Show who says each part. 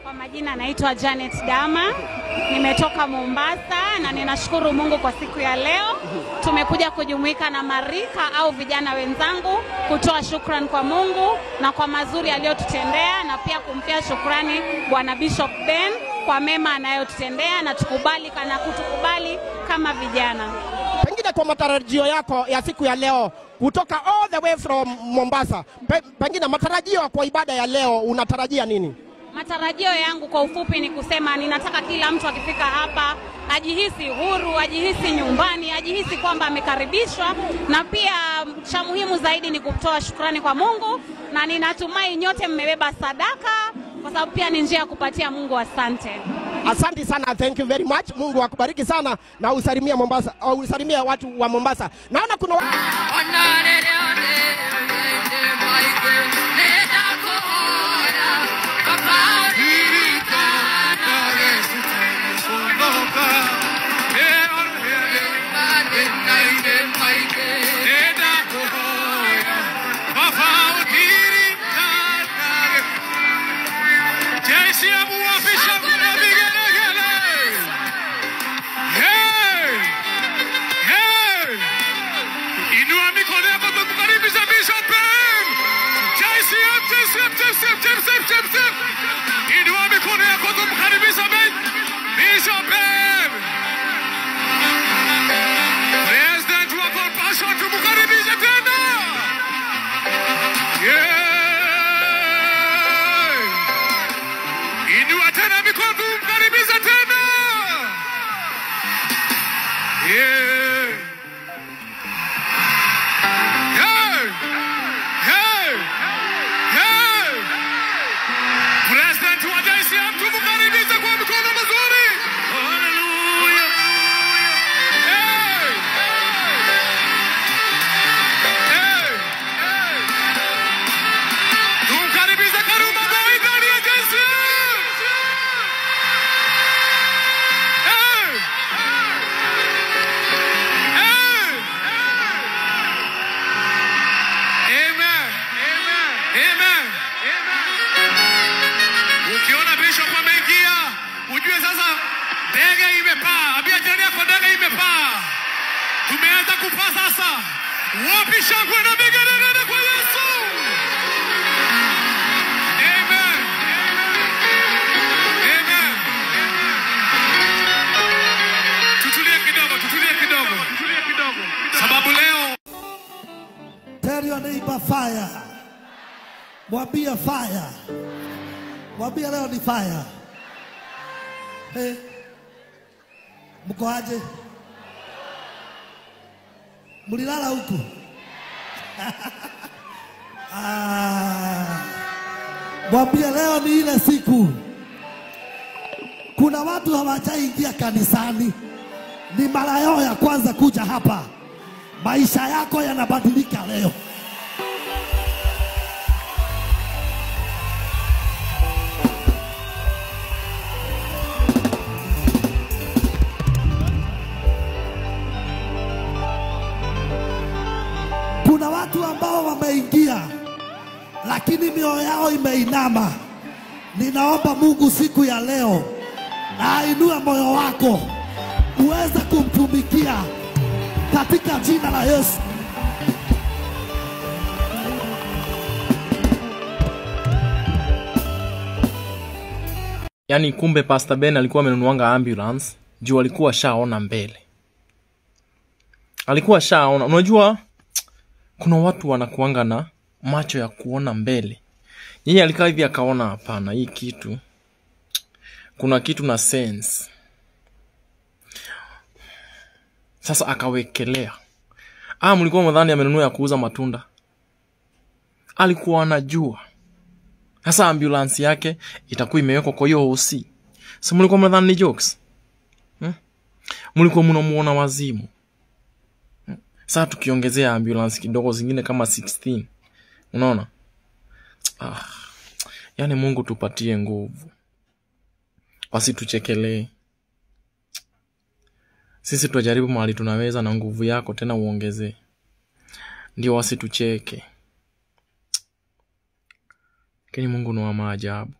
Speaker 1: Kwa majina naitwa Janet Dama, nimetoka Mombasa na ninashukuru Mungu kwa siku ya leo. Tumekuja kujumuika na marika au vijana wenzangu kutoa shukrani kwa Mungu na kwa mazuri aliyotutendea, na pia kumpea shukrani Bwana Bishop Ben kwa mema anayotutendea na kutukubali kama vijana.
Speaker 2: Pengine kwa matarajio yako ya siku ya leo kutoka all the way from Mombasa, pengine matarajio kwa ibada ya leo unatarajia nini?
Speaker 1: Matarajio yangu kwa ufupi ni kusema ninataka kila mtu akifika hapa ajihisi huru, ajihisi nyumbani, ajihisi kwamba amekaribishwa, na pia cha muhimu zaidi ni kutoa shukrani kwa Mungu, na ninatumai nyote mmebeba sadaka kwa sababu pia ni njia ya kupatia Mungu asante.
Speaker 2: Asante sana, thank you very much. Mungu akubariki sana na usalimia Mombasa, au usalimia watu wa Mombasa. Naona kuna
Speaker 3: fire. Mwambie fire. Mwambie leo ni fire. Hey. Mko aje? Mulilala huku? Mwambie leo ni ile siku. Kuna watu hawajaingia kanisani. Ni mara yao ya kwanza kuja hapa. Maisha yako yanabadilika leo. Kuna watu ambao wameingia lakini mioyo yao imeinama. Ninaomba Mungu siku ya leo ainue moyo wako uweze kumtumikia katika jina la Yesu.
Speaker 4: Yani kumbe Pastor Ben alikuwa amenunuanga ambulance juu alikuwa shaona mbele. Alikuwa shaona. Unajua kuna watu wanakuanga na macho ya kuona mbele. Yeye alikaa hivi akaona hapana, hii kitu kuna kitu na sense. Sasa akawekelea. Mlikuwa mdhani amenunua ya kuuza matunda. Alikuwa anajua. Sasa ambulance yake itakuwa imewekwa kwa hiyo hosi. Si mlikuwa mnadhani ni jokes? Mlikuwa mnamuona wazimu. Sasa tukiongezea ambulance kidogo zingine kama 16. Unaona? Yaani Mungu tupatie nguvu. Wasituchekelee. Sisi tujaribu mahali tunaweza na nguvu yako tena uongezee. Ndio wasitucheke. Lakini Mungu ni wa maajabu.